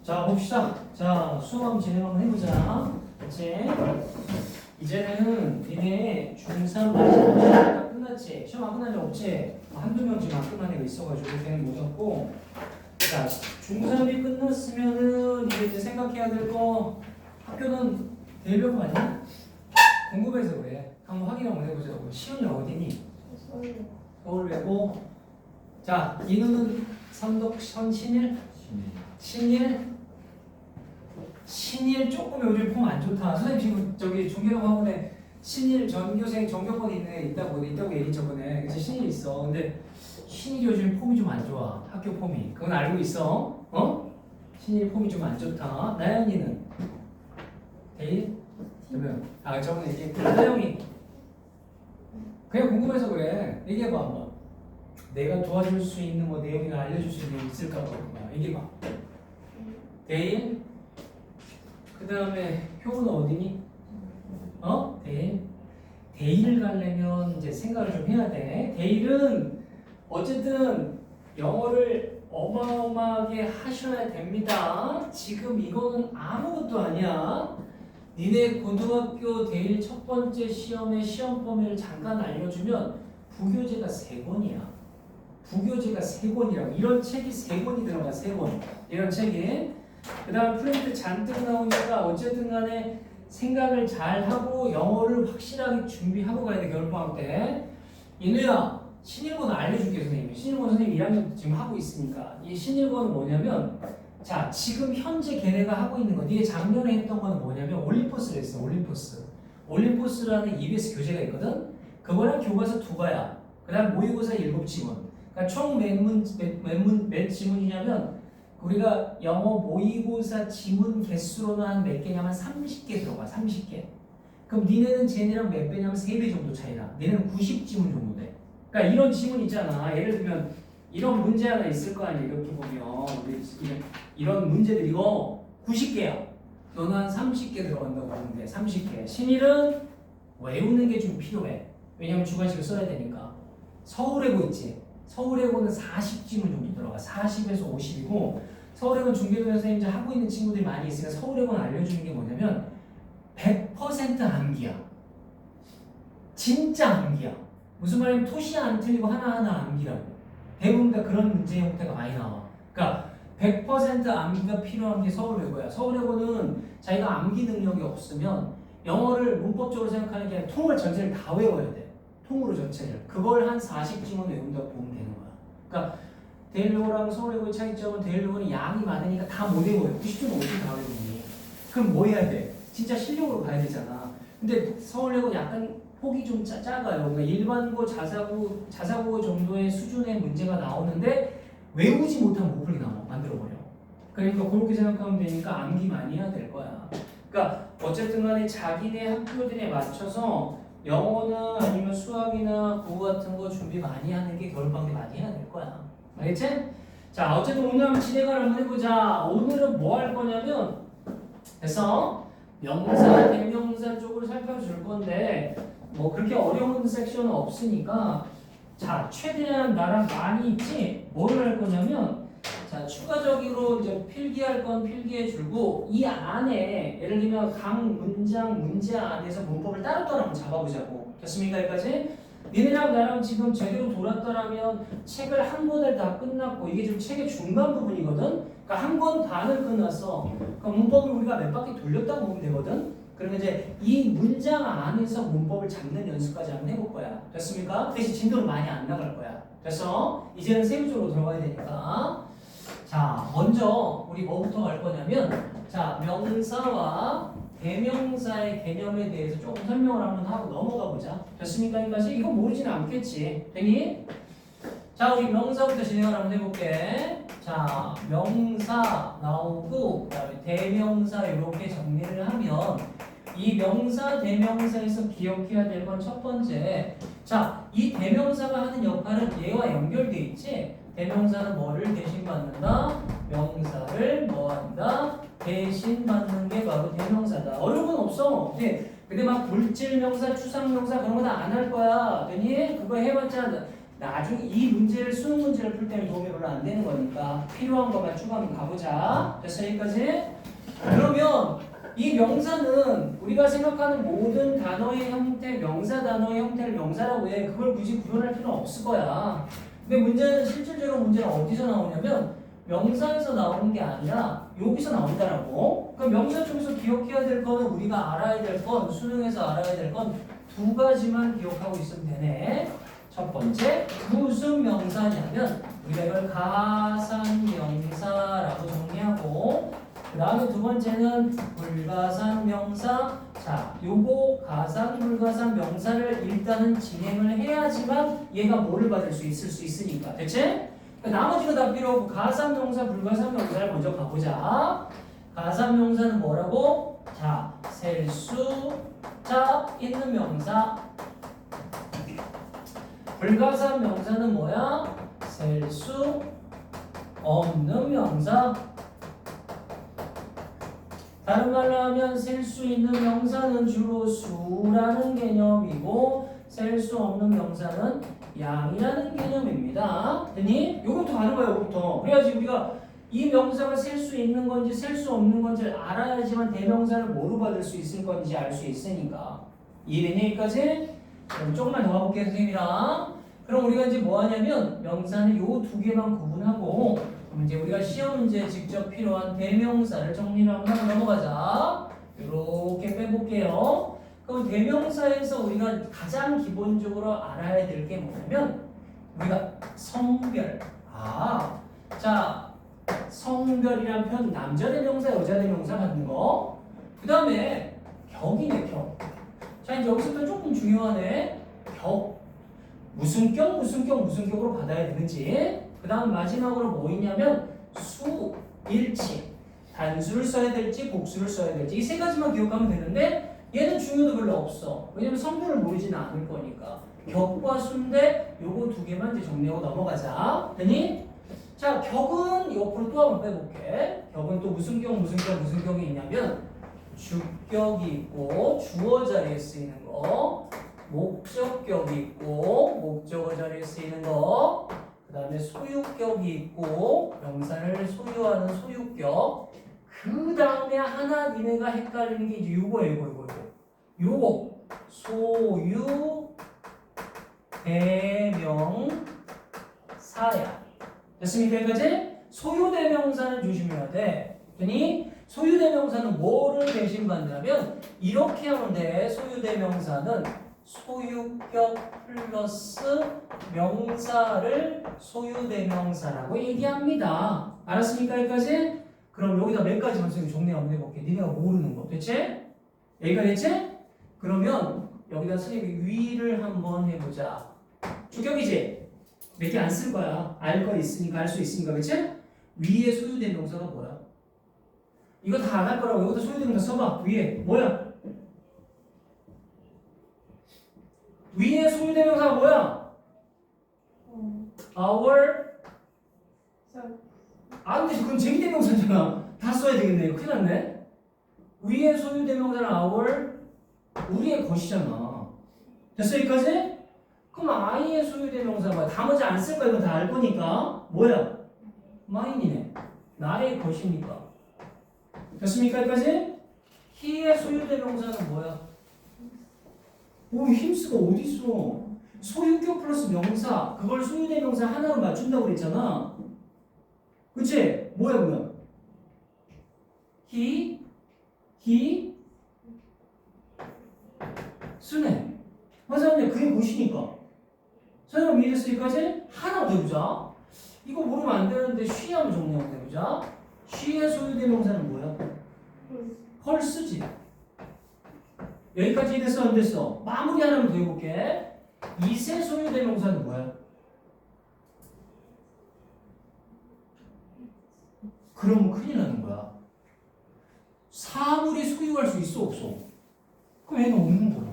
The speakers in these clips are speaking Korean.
자, 봅시다. 자, 수업 한번 진행 한번 해보자. 그치? 이제는 니네 중3 마지막 다 끝났지? 시험 안 끝난 애 없지? 한두 명 지금 안 끝난 애가 있어가지고 걔는 못 왔고. 자, 중3이 끝났으면은 이제 생각해야 될 거 학교는 대일병 아니야? 궁금해서 그래. 한번 확인 한번 해보자고. 시험이 어디니? 서울외고. 자, 이누는 선덕선 신일? 신일? 신일 조금 요즘 폼 안 좋다. 선생님 지금 저기 중계동 학원에 신일 전교생 전교권 있다고 얘기 저번에. 그래서 신일 있어. 근데 신일 요즘 폼이 좀 안 좋아. 학교 폼이. 그건 알고 있어. 어? 신일 폼이 좀 안 좋다. 나연이는? 대일? 그러면 저번에 얘기했던 나영이. 그냥 궁금해서 그래. 얘기해봐 한번. 내가 도와줄 수 있는 뭐 내용이나 알려줄 수 있는 게 있을까 봐. 얘기해봐. 대일? 그 다음에 효는 어디니? 대일? 대일 가려면 이제 생각을 좀 해야 돼. 대일은 어쨌든 영어를 어마어마하게 하셔야 됩니다. 지금 이거는 아무것도 아니야. 니네 고등학교 대일 첫 번째 시험의 시험 범위를 잠깐 알려주면 부교재가 3권이야. 부교재가 3권이라고. 이런 책이 3권이 들어가. 3권. 이런 책이. 그 다음 프린트 잔뜩 나오니까 어쨌든 간에 생각을 잘 하고 영어를 확실하게 준비하고 가야 돼. 겨울방학 때. 인우야, 신일고는 알려줄게 선생님이. 신일고 선생님 1학년 지금 하고 있으니까. 이 신일고는 뭐냐면, 자, 지금 현재 걔네가 하고 있는 거, 네가 작년에 했던 거는 뭐냐면 올림포스를 했어. 올림포스. 올림포스라는 EBS 교재가 있거든. 그거랑 교과서 2과야. 그 다음 모의고사 7지문. 그러니까 총 몇 지문이냐면 우리가 영어 모의고사 지문 개수로는 한 몇 개냐면 30개 들어가. 30개. 그럼 니네는 쟤네랑 몇 배냐면 3배 정도 차이나. 니네는 90지문 정도 돼. 그러니까 이런 지문 있잖아. 예를 들면 이런 문제 하나 있을 거 아니야. 이렇게 보면 이런 문제들 이거 90개야. 너는 한 30개 들어간다고 보는데 30개. 신일은 외우는 게 좀 필요해. 왜냐면 주관식을 써야 되니까. 서울외고 있지. 서울외고는 40지문 정도 들어가. 40에서 50이고 서울외고는 중계동 선생님 이제 하고 있는 친구들이 많이 있으니까 서울외고는 알려주는 게 뭐냐면 100% 암기야. 진짜 암기야. 무슨 말이냐면 토시 안 틀리고 하나하나 암기라고. 대부분 다 그런 문제 형태가 많이 나와. 그러니까 100% 암기가 필요한 게 서울외고야. 서울외고는 자기가 암기 능력이 없으면 영어를 문법적으로 생각하는 게 아니라 통을 전체를 다 외워야 돼. 통으로 전체를. 그걸 한 40지문 외운다고 보면 되는 거야. 그러니까 대일외고랑 서울외고의 차이점은 대일외고는 양이 많으니까 다 못 외워요. 90점 어떻게 다 외우니? 그럼 뭐 해야 돼? 진짜 실력으로 가야 되잖아. 근데 서울외고는 약간 폭이 좀 작아요. 그러니까 일반고, 자사고 정도의 수준의 문제가 나오는데 외우지 못하면 못 풀게 만들어버려. 그러니까 그렇게 생각하면 되니까 암기 많이 해야 될 거야. 그러니까 어쨌든 간에 자기네 학교들에 맞춰서 영어나 아니면 수학이나 국어 같은 거 준비 많이 하는 게 겨울방학 많이 해야 될 거야. 알겠지? 자, 어쨌든 오늘 한번 진행을 한번 해보자. 오늘은 뭐 할 거냐면, 그래서 명사, 대명사 쪽을 살펴줄 건데, 뭐 그렇게 어려운 섹션은 없으니까, 자, 최대한 나랑 많이 있지? 뭐를 할 거냐면, 자, 추가적으로 이제 필기할 건 필기해 줄고, 이 안에, 예를 들면 각 문장, 문제 안에서 문법을 따로따로 한번 잡아보자고. 됐습니까? 여기까지? 니네랑 나랑 지금 제대로 돌았더라면 책을 한 권을 다 끝났고, 이게 지금 책의 중간 부분이거든? 그러니까 한 권 반을 끝났어. 그럼 문법을 우리가 몇 바퀴 돌렸다 보면 되거든? 그러면 이제 이 문장 안에서 문법을 잡는 연습까지 한번 해볼 거야. 됐습니까? 대신 진도는 많이 안 나갈 거야. 그래서 이제는 세부적으로 들어가야 되니까. 자, 먼저 우리 뭐부터 갈 거냐면, 자, 명사와 대명사의 개념에 대해서 조금 설명을 한번 하고 넘어가 보자. 됐습니까? 여기까지? 이거 모르지는 않겠지. 되니? 자, 우리 명사부터 진행을 한번 해볼게. 자, 명사 나오고, 그 다음에 대명사 이렇게 정리를 하면, 이 명사, 대명사에서 기억해야 될 건 첫 번째. 자, 이 대명사가 하는 역할은 얘와 연결돼 있지? 대명사는 뭐를 대신 받는다? 명사를 뭐 한다? 대신 받는 게 바로 대명사다. 어려운 건 없어. 근데 막 물질명사, 추상명사 그런 거 다 안 할 거야. 되니? 그거 해봤자 나중에 이 문제를 수능 문제를 풀 때는 도움이 별로 안 되는 거니까 필요한 것만 쭉 한번 가보자. 됐어 여기까지? 그러면 이 명사는 우리가 생각하는 모든 단어의 형태, 명사 단어의 형태를 명사라고 해. 그걸 굳이 구분할 필요는 없을 거야. 근데 문제는 실질적으로 문제는 어디서 나오냐면 명사에서 나오는 게 아니라 여기서 나온다라고. 그럼 명사 중에서 기억해야 될 거는 우리가 알아야 될 건, 수능에서 알아야 될 건 두 가지만 기억하고 있으면 되네. 첫 번째, 무슨 명사냐면 우리가 이걸 가산명사라고 정리하고, 그 다음에 두 번째는 불가산명사. 자, 요거 가산, 불가산 명사를 일단은 진행을 해야지만 얘가 뭐를 받을 수 있으니까. 됐지? 나머지가 다 필요 없고 가산명사, 불가산명사를 먼저 가보자. 가산명사는 뭐라고? 자, 셀 수, 자, 있는 명사. 불가산명사는 뭐야? 셀 수, 없는 명사. 다른 말로 하면 셀 수 있는 명사는 주로 수라는 개념이고 셀 수 없는 명사는 양이라는 개념입니다. 됐니? 요것부터 가는 거야, 요것부터. 그래야지 우리가 이 명사가 셀 수 있는 건지 셀 수 없는 건지를 알아야지만 대명사를 뭐로 받을 수 있을 건지 알 수 있으니까. 이해되니 여기까지? 그럼 조금만 더 가볼게요, 선생님이랑. 그럼 우리가 이제 뭐 하냐면 명사는 요 두 개만 구분하고 그럼 이제 우리가 시험 문제에 직접 필요한 대명사를 정리를 한번 하고 넘어가자. 이렇게 빼볼게요. 그럼 대명사에서 우리가 가장 기본적으로 알아야 될 게 뭐냐면 우리가 성별. 자, 성별이란 표현 남자 대명사, 여자 대명사 받는 거. 그 다음에 격이네, 격. 자, 이제 여기서부터 조금 중요하네. 격. 무슨 격, 무슨 격, 무슨 격으로 받아야 되는지. 그 다음 마지막으로 뭐 있냐면 수, 일치. 단수를 써야 될지 복수를 써야 될지 이 세 가지만 기억하면 되는데 얘는 중요도 별로 없어. 왜냐면 성별을 모르지는 않을 거니까. 격과 수인데 요거 두 개만 이제 정리하고 넘어가자. 되니? 자, 격은 옆으로 또 한번 빼볼게. 격은 또 무슨 격, 무슨 격, 무슨 격이 있냐면 주격이 있고 주어 자리에 쓰이는 거, 목적격이 있고 목적어 자리에 쓰이는 거, 그 다음에 소유격이 있고 명사를 소유하는 소유격. 그 다음에 하나 니네가 헷갈리는 게 이제 요거 소유 대명사야. 됐습니까? 여기까지? 소유 대명사는 조심해야 돼. 그니 소유 대명사는 뭐를 대신 받냐면 이렇게 하면 돼. 소유 대명사는 소유격 플러스 명사를 소유대명사라고 얘기합니다. 알았습니까? 여기까지? 그럼 여기다 몇 가지만 선생님 정리 한번 해볼게. 니네가 모르는 거. 됐지? 여기가 됐지? 그러면 여기다 선생님이 위를 한번 해보자. 주격이지? 몇 개 안 쓸 거야. 알 거 있으니까, 알 수 있으니까. 그치? 위에 소유대명사가 뭐야? 이거 다 안 할 거라고. 여기다 소유대명사 써봐. 위에. 뭐야? 위에 소유대명사가 뭐야? our. 안 되지. 그건 제기대명사잖아. 다 써야 되겠네. 이거 큰일 났네. 위에 소유대명사는 our, 우리의 것이잖아. 됐어 여기까지? 그럼 I의 소유대명사가 뭐야? 나머지 안 쓸 거야. 이거 다 알 거니까. 뭐야? mine이네. 나의 것이니까. 됐습니까 여기까지? he의 소유대명사는 뭐야? 오, 힘쓰가 어딨어? 소유격 플러스 명사, 그걸 소유대명사 하나로 맞춘다고 그랬잖아. 그치? 뭐야? he, 쓰네. 맞아, 그게 무엇이니까. 선생님 이해됐으니까지 하나 더 해보자. 이거 모르면 안 되는데 she 하면 정리하면 해보자. she의 소유대명사는 뭐야? 펄스지. 여기까지 됐어 안 됐어? 마무리 하나만 더 해볼게. 이세 소유대명사는 뭐야? 그럼 큰일 나는 거야. 사물이 소유할 수 있어 없어? 그럼 얘는 없는 거야.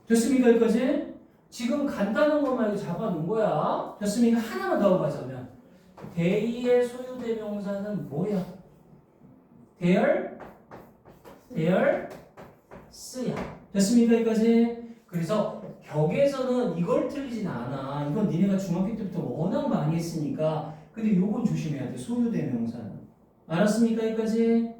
됐습니까 여기까지? 지금 간단한 것만 잡아놓은 거야. 됐습니까? 하나만 더 가자면 they의 소유대명사는 뭐야? theirs야. 됐습니까 여기까지? 그래서 격에서는 이걸 틀리진 않아. 이건 니네가 중학교 때부터 워낙 많이 했으니까. 근데 요건 조심해야 돼. 소유대명사는. 알았습니까? 여기까지?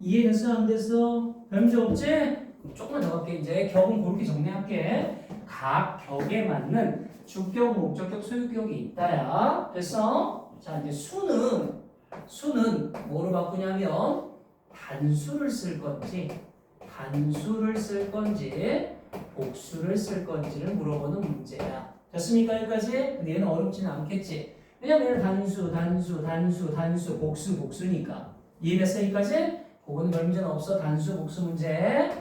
이해됐어? 안 됐어? 별 문제 없지? 그럼 조금만 더 갈게. 이제 격은 그렇게 정리할게. 각 격에 맞는 주격, 목적격, 소유격이 있다야. 됐어? 자, 이제 수는 뭐로 바꾸냐면 단수를 쓸 건지 복수를 쓸 건지를 물어보는 문제야. 됐습니까? 여기까지? 근데 얘는 어렵지는 않겠지. 왜냐면 얘는 단수, 복수니까. 이해됐어? 여기까지? 그거는 별 문제는 없어. 단수, 복수 문제.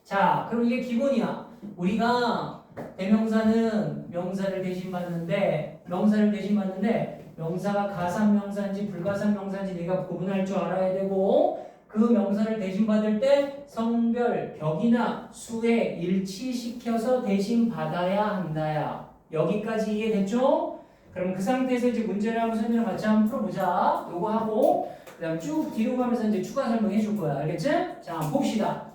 자, 그럼 이게 기본이야. 우리가 대명사는 명사를 대신받는데 명사가 가산명사인지 불가산명사인지 내가 구분할 줄 알아야 되고 그 명사를 대신받을 때 성별, 격이나 수에 일치시켜서 대신받아야 한다야. 여기까지 이해됐죠? 그럼 그 상태에서 이제 문제를 한번 설명을 같이 한번 풀어보자. 요거 하고 그 다음 쭉 뒤로 가면서 이제 추가 설명해 줄 거야. 알겠지? 자, 봅시다.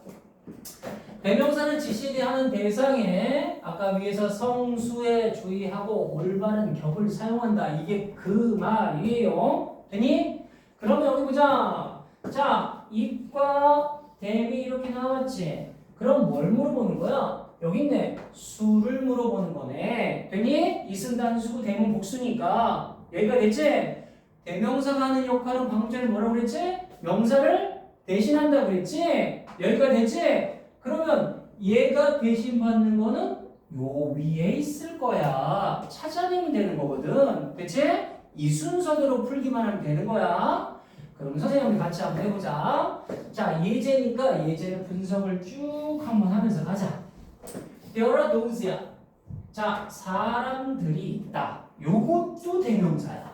대명사는 지시하는 대상에 아까 위에서 성수에 주의하고 올바른 격을 사용한다. 이게 그 말이에요. 되니? 그러면 여기 보자. 자, 입과 댐이 이렇게 나왔지. 그럼 뭘 물어보는 거야? 여기 있네. 수를 물어보는 거네. 되니? 이은 단수고 댐은 복수니까. 여기가 됐지? 대명사가 하는 역할은 방금 전에 뭐라고 그랬지? 명사를 대신한다고 그랬지? 여기가 됐지? 그러면 얘가 대신받는 거는 요 위에 있을 거야. 찾아내면 되는 거거든. 그치? 이 순서대로 풀기만 하면 되는 거야. 그럼 선생님이 같이 한번 해보자. 자, 예제니까 예제를 분석을 쭉 한번 하면서 가자. There are those야. 자, 사람들이 있다. 요것도 대명사야.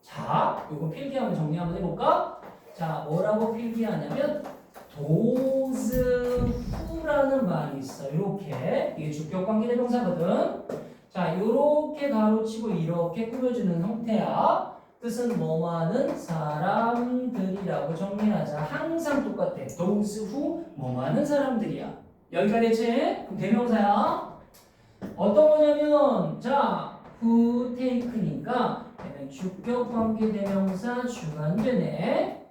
자, 요거 필기하면 정리 한번 해볼까? 자, 뭐라고 필기하냐면 those who라는 말이 있어. 이렇게 이게 주격관계 대명사거든. 자, 이렇게 가로치고 이렇게 꾸며주는 형태야. 뜻은 뭐뭐하는 사람들이라고 정리하자. 항상 똑같아. those who 뭐뭐하는 사람들이야. 여기가 됐지? 그럼 대명사야. 어떤 거냐면 자, who take니까 얘는 주격관계 대명사 주관되네.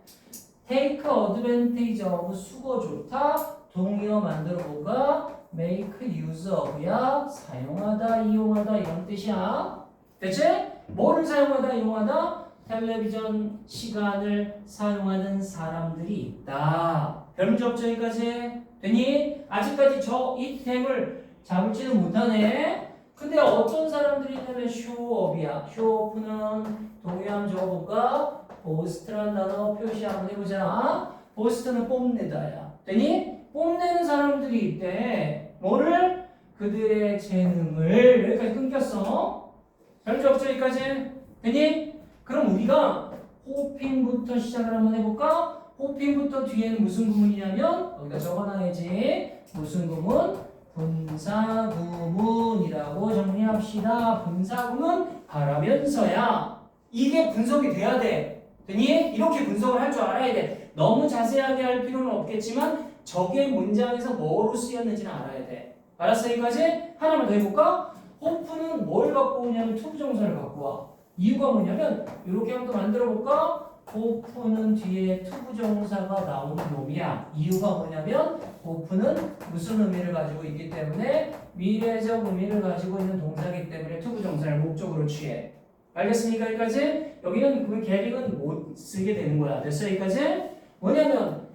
take advantage of 수거 좋다. 동의어 만들어 보가 make use of야 사용하다 이용하다 이런 뜻이야. 됐지? 뭐를 사용하다 이용하다? 텔레비전 시간을 사용하는 사람들이 있다. 별 문제 없죠? 여기까지? 되니? 아직까지 저 이템을 잡을지는 못하네. 근데 어떤 사람들이 있냐면 쇼업이야. 쇼업은 동의어함 적어볼까? 보스트라는 단어 표시 한번 해보자. 보스트는 뽐내다야. 되니? 뽐내는 사람들이 있대. 뭐를? 그들의 재능을. 여기까지 끊겼어. 별주 없죠? 여기까지? 되니? 그럼 우리가 호핑부터 시작을 한번 해볼까? 호핑부터 뒤에는 무슨 구문이냐면 여기다 적어놔야지. 무슨 구문? 분사구문이라고 정리합시다. 분사구문 바라면서야. 이게 분석이 돼야 돼. 되니? 이렇게 분석을 할 줄 알아야 돼. 너무 자세하게 할 필요는 없겠지만 저게 문장에서 뭐로 쓰였는지는 알아야 돼. 알았어? 여기까지? 하나만 더 해볼까? 호프는 뭘 갖고 오냐면 투부정사를 갖고 와. 이유가 뭐냐면 이렇게 한번 만들어 볼까? 호프는 뒤에 투부정사가 나오는 놈이야. 이유가 뭐냐면 호프는 무슨 의미를 가지고 있기 때문에 미래적 의미를 가지고 있는 동사이기 때문에 투부정사를 목적으로 취해. 알겠습니까? 여기까지? 여기는 그 계획은 못 쓰게 되는 거야. 됐어? 여기까지? 뭐냐면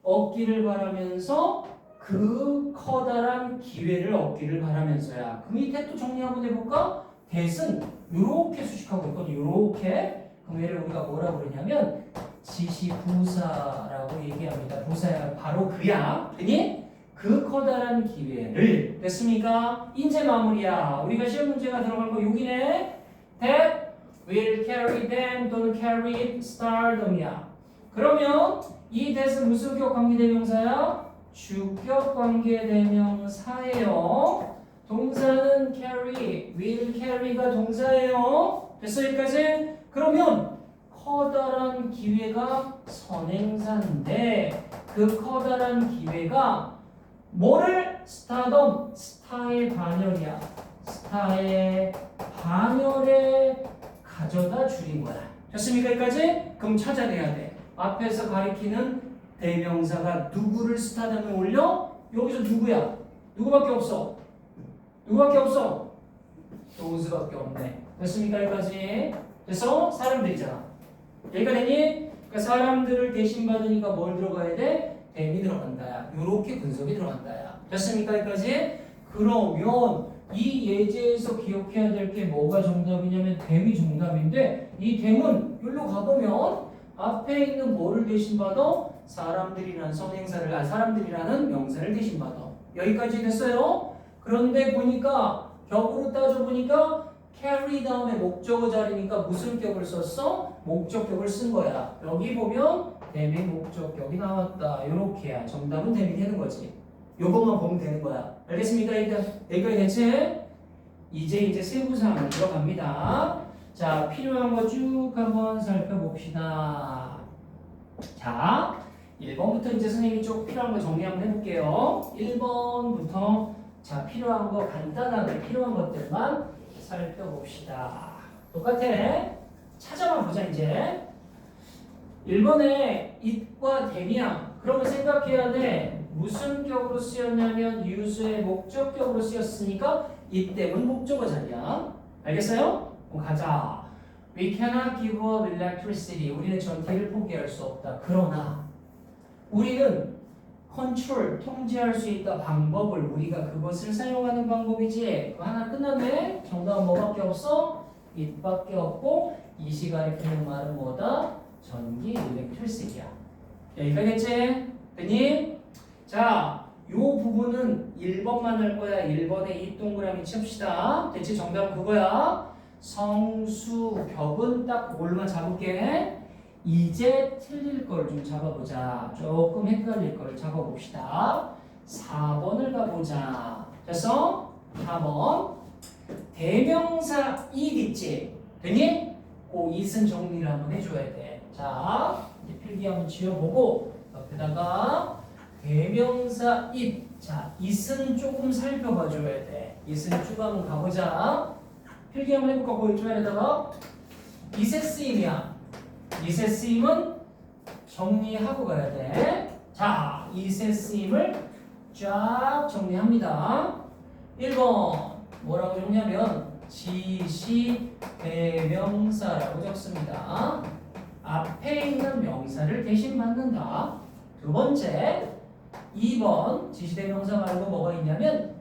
얻기를 바라면서 그 커다란 기회를 얻기를 바라면서야. 그 밑에 또 정리 한번 해볼까? 대은 요렇게 수식하고 있거든. 요렇게. 그럼 얘를 우리가 뭐라고 그러냐면 지시부사라고 얘기합니다. 부사야 바로 그야. 되니? 그 커다란 기회를. 됐습니까? 인제 마무리야. 우리가 시험 문제가 들어간 거 여기네. That will carry them 또는 carry it stardom이야. 그러면 이 that은 무슨 격 관계대명사야? 주격 관계대명사예요. 동사는 carry, will carry가 동사예요. 됐어? 여기까지? 그러면 커다란 기회가 선행사인데 그 커다란 기회가 뭐를? 스타덤, 스타의 반열이야. 스타의 반열에 가져다 줄인 거야. 됐습니까? 여기까지? 그럼 찾아내야 돼. 앞에서 가리키는 대명사가 누구를 스타덤에 올려? 여기서 누구야? 누구밖에 없어? 누구밖에 없어? those밖에 없네. 됐습니까? 여기까지? 그래서 사람들이잖아. 여기가 되니? 그러니까 사람들을 대신 받으니까 뭘 들어가야 돼? 댐이 들어간다. 요렇게 분석이 들어간다. 됐습니까? 여기까지? 그러면 이 예제에서 기억해야 될 게 뭐가 정답이냐면 댐이 정답인데 이 댐은 여기로 가보면 앞에 있는 뭐를 대신 받아? 사람들이라는 선행사를 사람들이라는 명사를 대신 받아. 여기까지 됐어요? 그런데 보니까 격으로 따져보니까 carry 다음에 목적어 자리니까 무슨 격을 썼어? 목적격을 쓴 거야. 여기 보면 댐의 목적격이 나왔다. 요렇게야. 정답은 댐이 되는 거지. 요것만 보면 되는 거야. 알겠습니까? 여기까지 됐지? 이제 세부사항을 들어갑니다. 자, 필요한 거 쭉 한번 살펴봅시다. 자, 1번부터 이제 선생님이 쭉 필요한 거 정리 한번 해볼게요. 1번부터 자, 필요한 거 간단하게 필요한 것들만 살펴봅시다. 똑같아. 찾아만 보자 이제. 1번에 it과 댐이야. 그러면 생각해야 돼. 무슨 격으로 쓰였냐면 use의 목적격으로 쓰였으니까 it 댐은 목적어 자리야. 알겠어요? 그럼 가자. We cannot give up electricity. 우리는 전기를 포기할 수 없다. 그러나 우리는 컨트롤, 통제할 수 있다 방법을 우리가 그것을 사용하는 방법이지. 하나 끝났네. 정답은 뭐밖에 없어? it밖에 없고 it이 가리키는 말은 뭐다? 전기, electricity야. 여기까지 됐니? 자, 요 부분은 1번만 할 거야. 1번에 이 동그라미 칩시다. 됐지? 정답은 그거야. 성수, 격은 딱 뭘만 잡을게. 이제 틀릴 걸 좀 잡아보자. 조금 헷갈릴 걸 잡아봅시다. 4번을 가보자. 됐어? 4번. 대명사 it 있지? 되니? 그 it은 정리를 한번 해줘야 돼. 자, 이제 필기 한번 지워보고 옆에다가 대명사 it. 자, it은 조금 살펴봐줘야 돼. it은 쭉 한번 가보자. 필기 한번 해볼까? 거기 쪽에다가 it의 쓰임이야. it의 쓰임은 정리하고 가야 돼. 자, it의 쓰임을 쫙 정리합니다. 1번 뭐라고 적냐면 지시 대명사라고 적습니다. 앞에 있는 명사를 대신 받는다. 두 번째 2번 지시대명사 말고 뭐가 있냐면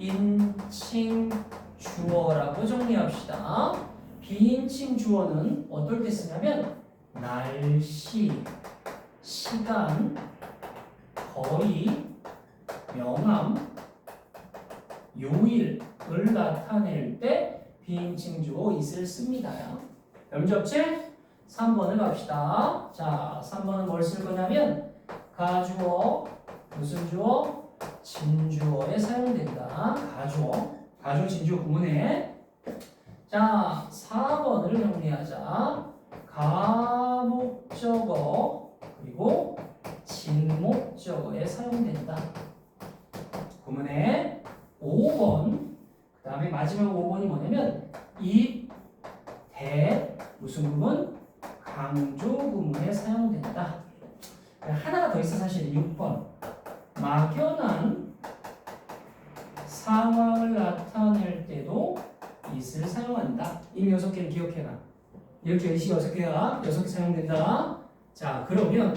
비인칭 주어라고 정리합시다. 비인칭 주어는 어떨 때 쓰냐면 날씨, 시간, 거리, 명함, 요일을 나타낼 때 비인칭 주어 it을 씁니다. 염접체 3번을 갑시다. 자, 3번은 뭘 쓸 거냐면 가주어, 무슨 주어? 진주어에 사용된다. 가주어, 가주어, 진주어 구문에. 자, 4번을 정리하자. 가목적어 그리고 진목적어에 사용된다. 구문에 5번. 그 다음에 마지막 5번이 뭐냐면 이 대 무슨 구문? 강조 구문에 사용된다. 하나가 더 있어 사실 6번. 막연한 상황을 나타낼 때도 it을 사용한다. 이 6개는 기억해라. 이렇게 it이 6개가 6개 사용된다. 자, 그러면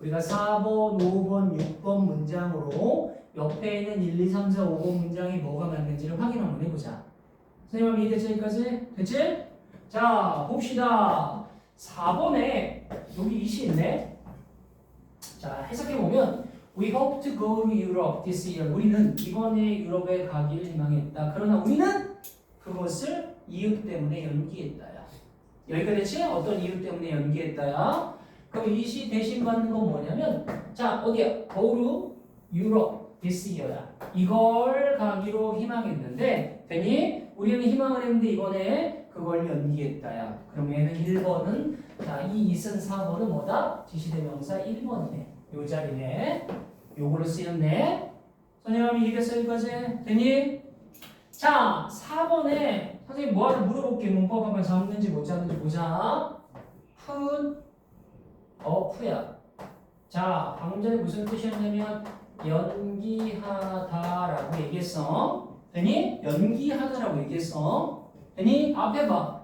우리가 4번, 5번, 6번 문장으로 옆에 있는 1, 2, 3, 4, 5번 문장이 뭐가 맞는지를 확인 한번 해보자. 선생님 이해됐지? 여기까지? 됐지? 자, 봅시다. 4번에 여기 it이 있네. 자, 해석해보면 We hope to go to Europe this year. 우리는 이번에 유럽에 가기를 희망했다. 그러나 우리는 그것을 이유 때문에 연기했다야. 여기까지 됐지? 어떤 이유 때문에 연기했다야? 그럼 it이 대신 받는 건 뭐냐면 자, 어디야? Go to Europe this year야. 이걸 가기로 희망했는데 되니? 우리는 희망을 했는데 이번에 그걸 연기했다야. 그럼 얘는 1번은 자, 이 it은 4번은 뭐다? 지시대명사 1번이네. 요 자리네. 요걸로 쓰였네. 선생님이 이해됐어 여기까지? 됐니? 자 4번에 선생님 뭐하러 물어볼게. 문법 한번 잡는지 못 잡는지 보자. 푸야. 자 방금 전에 무슨 뜻이었냐면 연기하다라고 얘기했어. 되니? 연기하다라고 얘기했어. 되니? 앞에 봐.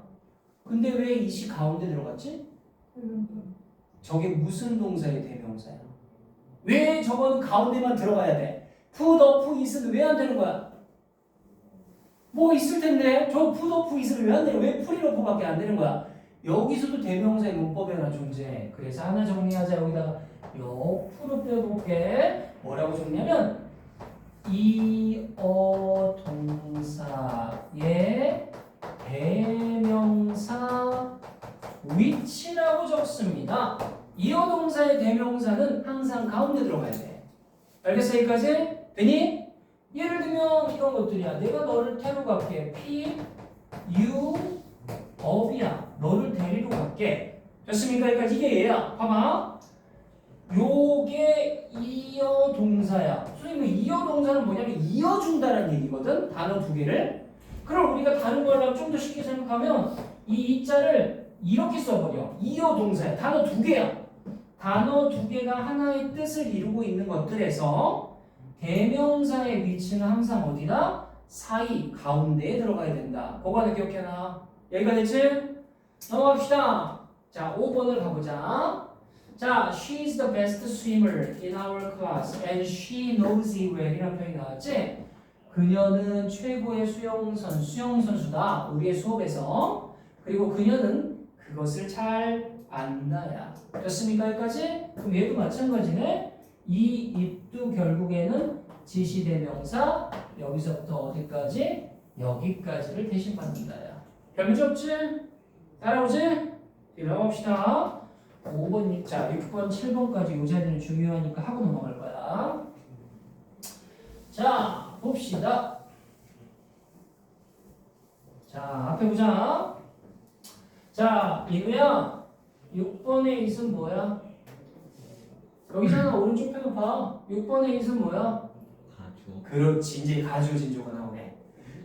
근데 왜 이시 가운데 들어갔지? 저게 무슨 동사의 대명사야? 왜 저건 가운데만 들어가야 돼? 푸더 푸이스는 왜 안 되는 거야? 뭐 있을 텐데 저 푸더 푸이스는 왜 안 되는 거야? 왜 프리러프밖에 안 되는 거야? 여기서도 대명사의 문법에 하나 존재해. 그래서 하나 정리하자. 여기다가 옆으로 빼볼게. 뭐라고 정리하면 이어 동사의 대명사 위치라고 적습니다. 이어 동사의 대명사는 항상 가운데 들어가야 돼. 알겠어? 여기까지? 되니? 예를 들면 이런 것들이야. 내가 너를 태로 갈게. P, U, 업이야. 너를 데리러 갈게. 됐습니까? 여기까지 이게 얘야. 봐봐. 요게 이어 동사야. 선생님 이어 동사는 뭐냐면 이어준다는 얘기거든. 단어 두 개를. 그럼 우리가 다른 걸 하면 좀 더 쉽게 생각하면 이 이자를 이렇게 써버려. 이어 동사야. 단어 두 개야. 단어 두 개가 하나의 뜻을 이루고 있는 것들에서 대명사의 위치는 항상 어디다? 사이, 가운데에 들어가야 된다. 그거 하나 기억해놔. 여기가 됐지? 넘어갑시다. 자, 5번을 가보자. 자, she is the best swimmer in our class and she knows it well 이라는 표현이 나왔지? 그녀는 최고의 수영 선수다. 우리의 수업에서. 그리고 그녀는 그것을 잘 안다야. 됐습니까? 여기까지? 그럼 얘도 마찬가지네. 이 입도 결국에는 지시대명사 여기서부터 어디까지? 여기까지를 대신받는다야. 별 문제 없지? 따라오지? 들어갑시다. 5번, 자 6번, 7번까지 이 자리는 중요하니까 하고 넘어갈 거야. 자 봅시다. 자 앞에 보자. 자 이거야. 6번의 it은 뭐야? 여기잖아. 오른쪽 편을 봐. 6번의 it은 뭐야? 가주. 그렇지. 이제 가주어 진주어가 나오네.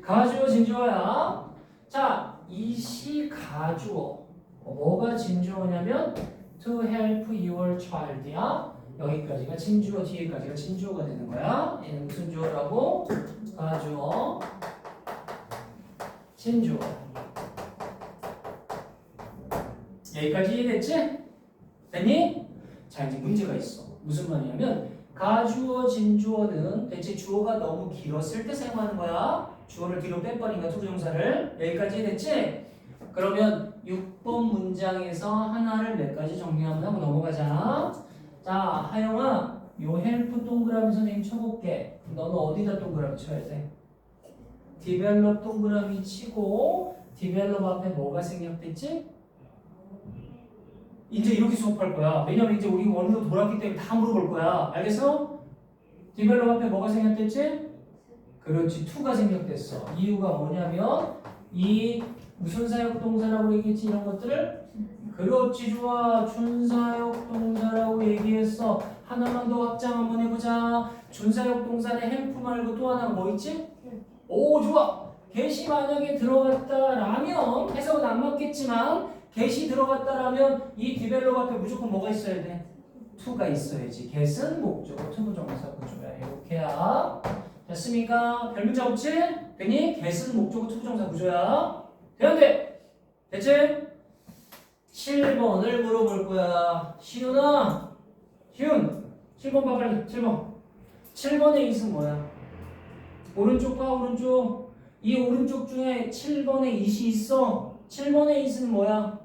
가주어 진주어야. 자 it이 가주어. 뭐가 진주어냐면 to help your child야. 여기까지가 진주어, 뒤에까지가 진주어가 되는 거야. 얘는 무슨 주어라고? 가주어, 진주어. 여기까지 이해됐지? 됐니? 자 이제 문제가 있어. 무슨 말이냐면 가주어, 진주어는 대체 주어가 너무 길었을 때 사용하는 거야. 주어를 뒤로 빼버리니까 투부정사를. 여기까지 이해됐지? 그러면 6번 문장에서 하나를 몇 가지 정리하면 하고 넘어가자. 자, 하영아, 요 헬프 동그라미 선생님 쳐볼게. 너는 어디다 동그라미 쳐야 돼? 디벨롭 동그라미 치고 디벨롭 앞에 뭐가 생략됐지? 이제 이렇게 수업할 거야. 왜냐면 이제 우리 원으로 돌았기 때문에 다 물어볼 거야. 알겠어? 디벨롭 앞에 뭐가 생략됐지? 그렇지, to가 생략됐어. 이유가 뭐냐면 이 무슨 사역 동사라고 얘기했지? 이런 것들을? 그렇지, 좋아. 준사역 동사라고 얘기했어. 하나만 더 확장 한번 해보자. 준사역 동사는 헬프 말고 또 하나가 뭐 있지? 오, 좋아. get이 만약에 들어갔다라면 해석은 안 맞겠지만 get이 들어갔다라면 이 디벨롭 앞에 무조건 뭐가 있어야 돼? to가 있어야지. get은 목적어, 투부정사 구조야. 이렇게야. 됐습니까? 별 문제 없지? 되니? get은 목적어, 투부정사 구조야. 되는데 됐지? 7번을 물어볼 거야. 시윤아, 시윤 7번 봐 빨리. 7번의 it은 뭐야? 오른쪽 봐. 오른쪽. 이 오른쪽 중에 7번의 it이 있어. 7번의 it은 뭐야?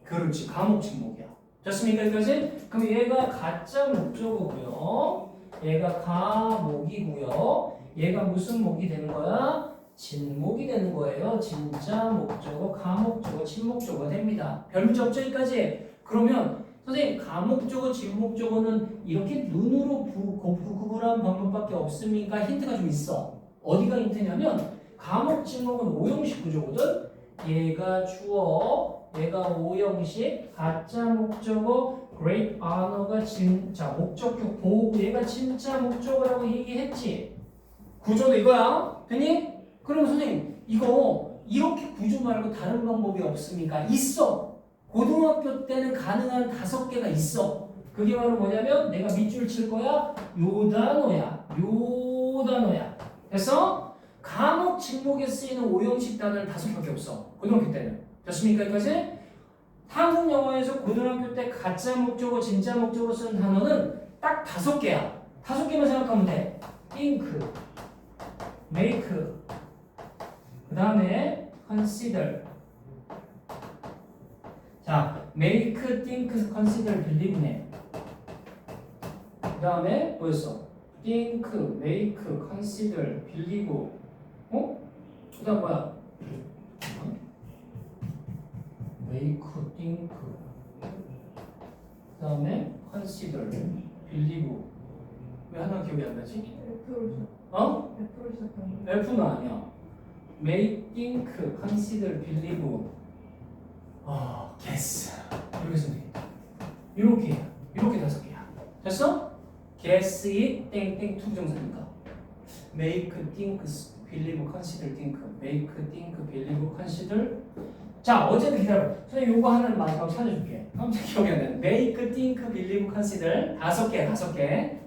그렇지, 가목 침목이야. 됐습니까? 여기까지? 그럼 얘가 가짜 목적어고요. 얘가 가목이고요. 얘가 무슨 목이 되는 거야? 진목이 되는 거예요. 진짜 목적어, 가목적어, 진목적어가 됩니다. 별 문제 없죠? 여기까지? 그러면 선생님 가목적어, 진목적어는 이렇게 눈으로 구분한 방법밖에 없습니까? 힌트가 좀 있어. 어디가 힌트냐면 가목, 진목은 오형식 구조거든. 얘가 주어, 얘가 오형식, 가짜 목적어, great honor가 진짜 목적격 보호구 얘가 진짜 목적어라고 얘기했지. 구조도 이거야. 됐니? 그럼 선생님 이거 이렇게 구조 말고 다른 방법이 없습니까? 있어. 고등학교 때는 가능한 5개가 있어. 그게 바로 뭐냐면 내가 밑줄 칠 거야. 요 단어야. 요 단어야. 됐어? 과목 직목에 쓰이는 오형식 단어는 5개밖에 없어. 고등학교 때는. 됐습니까? 여기까지? 한국 영어에서 고등학교 때 가짜 목적어, 진짜 목적어로 쓰는 단어는 딱 5개야. 5개만 생각하면 돼. think, make, 그 다음에 consider. 자, make, think, consider, believe네. 그 다음에 뭐였어? think, make, consider, believe. 어? 그 다음 뭐야? make, think, 그 다음에 consider, believe. 왜 하나 기억이 안 나지? 어? F는 아니야. make, think, consider, believe. guess. 이렇게 쓰면 되겠다. 이렇게 5개야. 됐어? guess it, 땡땡 투정사니까. make, think, believe, consider, think. make, think, believe, consider. 자, 어쨌든 기다려. 선생님 요거 하나는 마지막으로 찾아줄게. 깜짝 기억이 안 나네. make, think, believe, consider. 5개.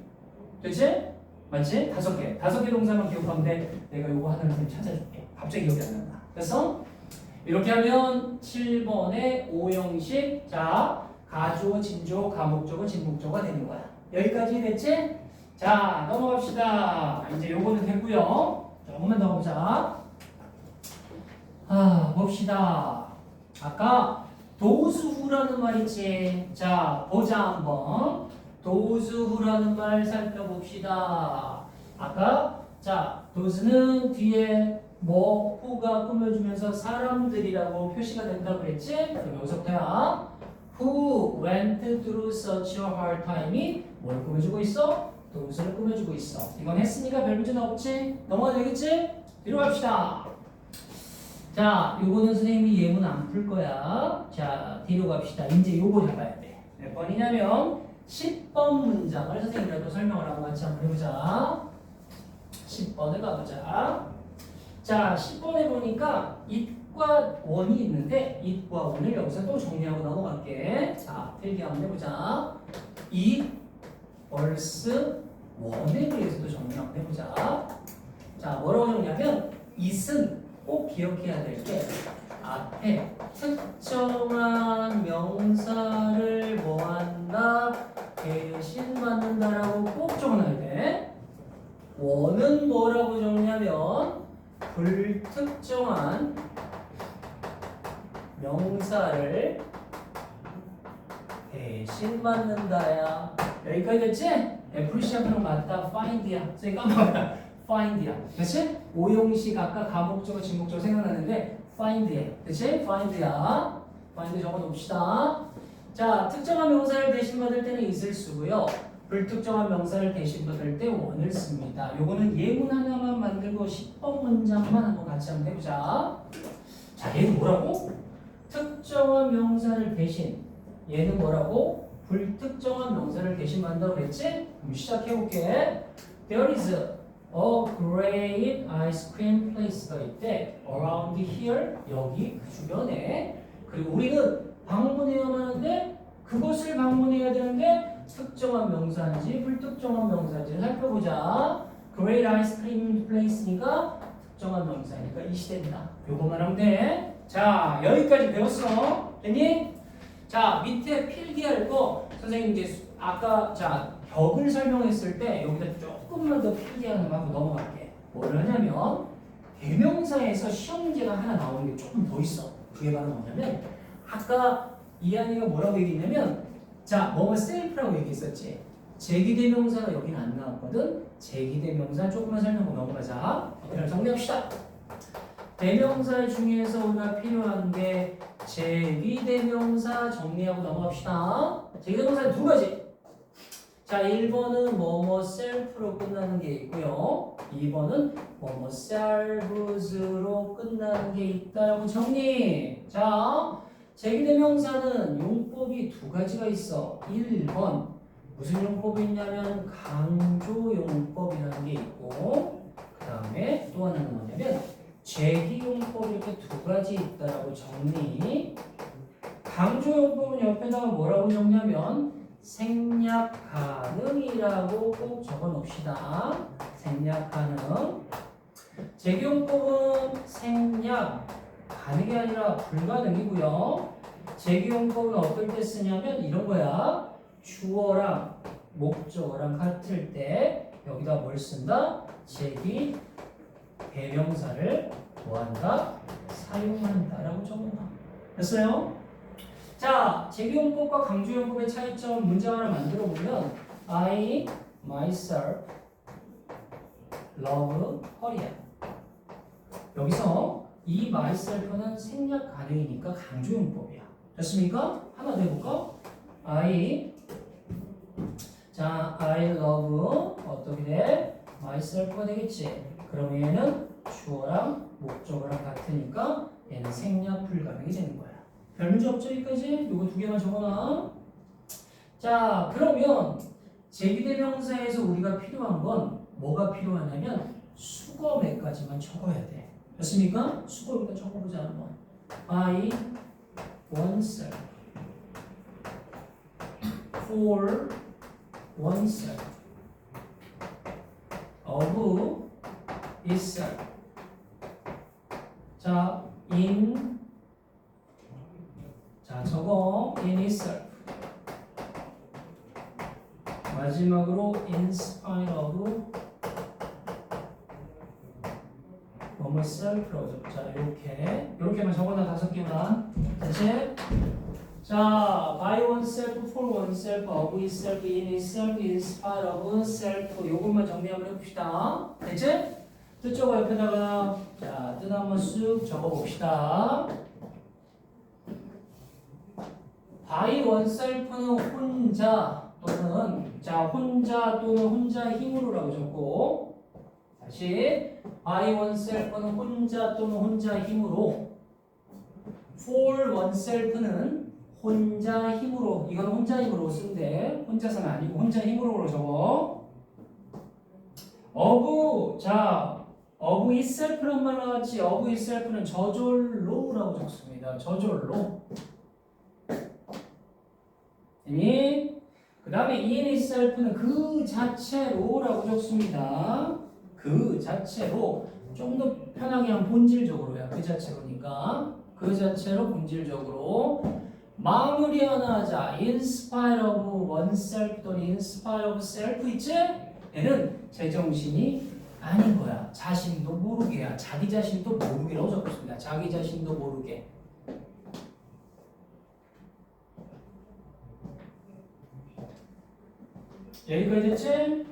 그치? 맞지? 5개. 5개 동사만 기억하면 돼. 내가 요거 하나를 좀 찾아줄게. 갑자기 기억이 안 난다. 됐어? 이렇게 하면 7번의 오형식. 자, 가주어, 진주어, 가목적어, 진목적어가 되는 거야. 여기까지 됐지? 자, 넘어갑시다. 이제 요거는 됐고요. 조금만 더 보자. 봅시다. 아까 those who라는 말 있지? 자, 보자 한번. those who라는 말 살펴봅시다. 아까 자, those는 뒤에 뭐 who가 꾸며주면서 사람들이라고 표시가 된다고 그랬지? 그럼 여기서부터야. Who went through such a hard time이 뭘 꾸며주고 있어? those를 꾸며주고 있어. 이건 했으니까 별 문제는 없지? 넘어가도 되겠지? 뒤로 갑시다. 자, 요거는 선생님이 예문 안 풀 거야. 자, 뒤로 갑시다. 이제 요거 잡아야 돼. 몇 번이냐면 10번 문장을 선생님이라도 설명을 하고 같이 한번 해보자. 10번을 가보자. 자, 10번에 보니까 it과 원이 있는데 it과 원을 여기서 또 정리하고 넘어갈게. 자, 필기 한번 해보자. it, verse, 원에 대해서도 정리 한번 해보자. 자, 뭐라고 정리하면 it은 꼭 기억해야 될 게 앞에 특정한 명사를 뭐한다? 대신 받는다라고 꼭 적어놔야 돼. 원은 뭐라고 정리하면 불특정한 명사를 대신 받는다야. 여기까지 됐지? F 시작하는 거 맞다. find야. 선생님 깜빡이야. find야. 그치? 오형식 아까 가목적어, 진목적어 생각나는데 find야. 그치? find야. find 적어 놓읍시다. 자, 특정한 명사를 대신 받을 때는 is을 쓰고요. 불특정한 명사를 대신 받을 때 원을 씁니다. 요거는 예문 하나만 만들고 10번 문장만 한번 같이 한번 해보자. 자, 얘는 뭐라고? 특정한 명사를 대신. 얘는 뭐라고? 불특정한 명사를 대신 만든다고 그랬지? 그럼 시작해볼게. There is a great ice cream place가 있대. Around here, 여기 그 주변에. 그리고 우리는 방문해야만 하는데 그것을 방문해야 되는데 특정한 명사인지 불특정한 명사인지를 살펴보자. Great ice cream place니까 특정한 명사니까 이 시대입니다. 요것만 하면 돼. 자, 여기까지 배웠어. 됐니? 자, 밑에 필기할 거 선생님 이제 아까 자 벽을 설명했을 때 여기다 조금만 더 필기하는 거 하고 넘어갈게. 뭘 하냐면 대명사에서 시험 문제가 하나 나오는 게 조금 더 있어. 그게 바로 뭐냐면 아까 이한이가 뭐라고 얘기했냐면 자, 뭐뭐 셀프라고 얘기했었지. 제기대명사가 여기는 안 나왔거든. 제기대명사 조금만 설명하고 넘어가자. 그럼 정리합시다. 대명사 중에서 우리가 필요한 게 제기대명사 정리하고 넘어갑시다. 제기대명사는 2가지. 자, 1번은 뭐뭐 셀프로 끝나는 게 있고요. 2번은 뭐뭐 셀브스로 끝나는 게 있다라고 정리. 자, 제기대명사는 용법이 두 가지가 있어. 1번 무슨 용법이 있냐면 강조용법이라는 게 있고 그 다음에 또 하나는 뭐냐면 제기용법 이렇게 두 가지 있다라고 정리. 강조용법은 옆에다가 뭐라고 정리하면 생략 가능이라고 꼭 적어 놓읍시다. 생략 가능. 제기용법은 생략 가능이 아니라 불가능이고요. 제기용법은 어떨 때 쓰냐면 이런 거야. 주어랑 목적어랑 같을 때 여기다 뭘 쓴다? 제기 대명사를 뭐한다? 사용한다라고 적어놔. 됐어요? 자, 제기용법과 강조용법의 차이점 문장 하나 만들어 보면 I myself love Korea. 여기서 이 myself는 생략 가능이니까 강조용법이야. 됐습니까? 하나 더 해볼까? I love 어떻게 돼? myself가 되겠지. 그러면 얘는 주어랑 목적어랑 같으니까 얘는 생략 불가능이 되는 거야. 별 문제 없죠? 여기까지? 요거 두 개만 적어놔. 자, 그러면 제기대명사에서 우리가 필요한 건 뭐가 필요하냐면 수거 몇 가지만 적어야 돼. 됐습니까? 수거 여기다 적어보자 한번. I oneself for oneself of itself. 자, 저거 in itself. 마지막으로 in spite of oneself로. 자, 이렇게만 적어놔. 5개만. 됐지? 자, by oneself, for oneself, of itself, in itself, in spite of self. 요것만 정리 한번 해봅시다. 됐지? 뜻적어 옆에다가 자, 뜻 한번 쑥 적어봅시다. by oneself는 혼자 또는 혼자 힘으로라고 적고 다시 by oneself는 혼자 또는 혼자 힘으로 for oneself는 혼자 힘으로 이건 혼자 힘으로 쓴데 혼자서는 아니고 혼자 힘으로 적어. of itself란 말 나왔지. of itself는 저절로라고 적습니다. 저절로. 그 다음에 in itself는 그 자체로라고 적습니다. 그 자체로. 좀 더 편하게 하면 본질적으로야. 그 자체로니까 그 자체로 본질적으로. 마무리 하나 하자. in spite of oneself 또는 in spite of self 있지? 얘는 제정신이 아닌 거야. 자신도 모르게야. 자기 자신도 모르게라고 적었습니다. 자기 자신도 모르게. 여기까지 됐지?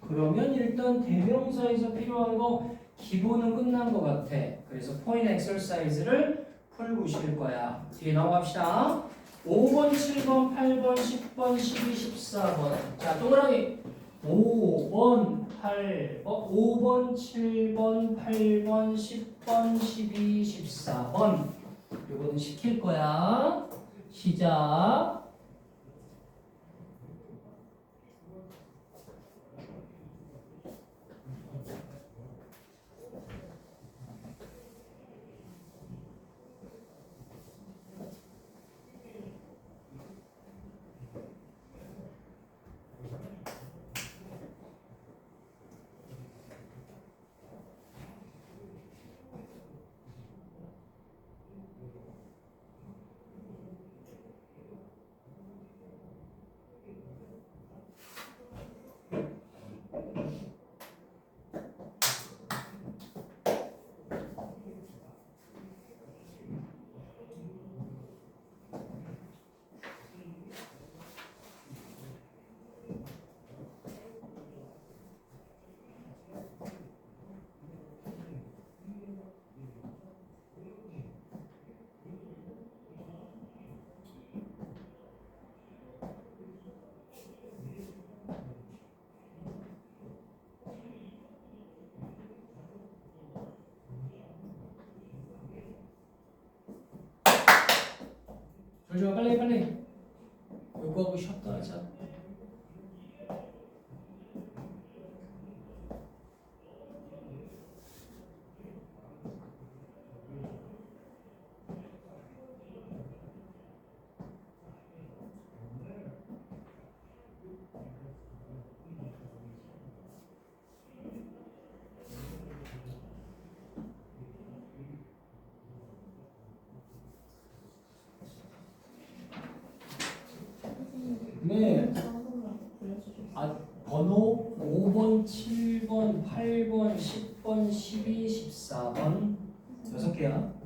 그러면 일단 대명사에서 필요한 거 기본은 끝난 것 같아. 그래서 포인트 엑서사이즈를 풀고 쉴 거야. 뒤에 넘어갑시다. 5번, 7번, 8번, 10번, 12, 14번. 자, 동그라미 5번, 7번, 8번, 10번, 12, 14번. 요거는 시킬 거야. 시작. 조심해 빨리. 요거하고 쉬었다 하자. 네. 번호 5번, 7번, 8번, 10번, 12, 14번 6개야.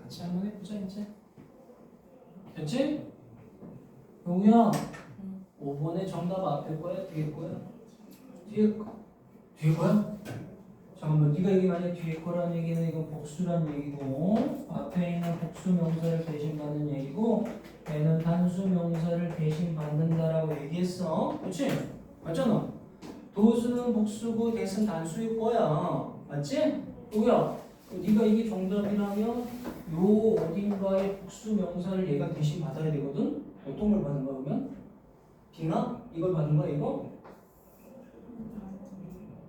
같이 한번 해보자 이제. 됐지? 용우야 5번에 정답 앞에 거야? 뒤에 거야? 뒤에 거야? 잠깐만, 네가 얘기 만약 뒤에 거라는 얘기는 이건 복수란 얘기고, 앞에 있는 복수 명사를 대신 받는 얘기고, 얘는 단수 명사를 대신 받는다라고 얘기했어. 그렇지? 맞잖아. 도수는 복수고 대신 단수일 거야. 맞지? 누구야? 네가 이게 정답이라면 요 어딘가에 복수 명사를 얘가 대신 받아야 되거든? 어떤 걸 받는 거야 그러면? 빙하? 이걸 받는 거야 이거?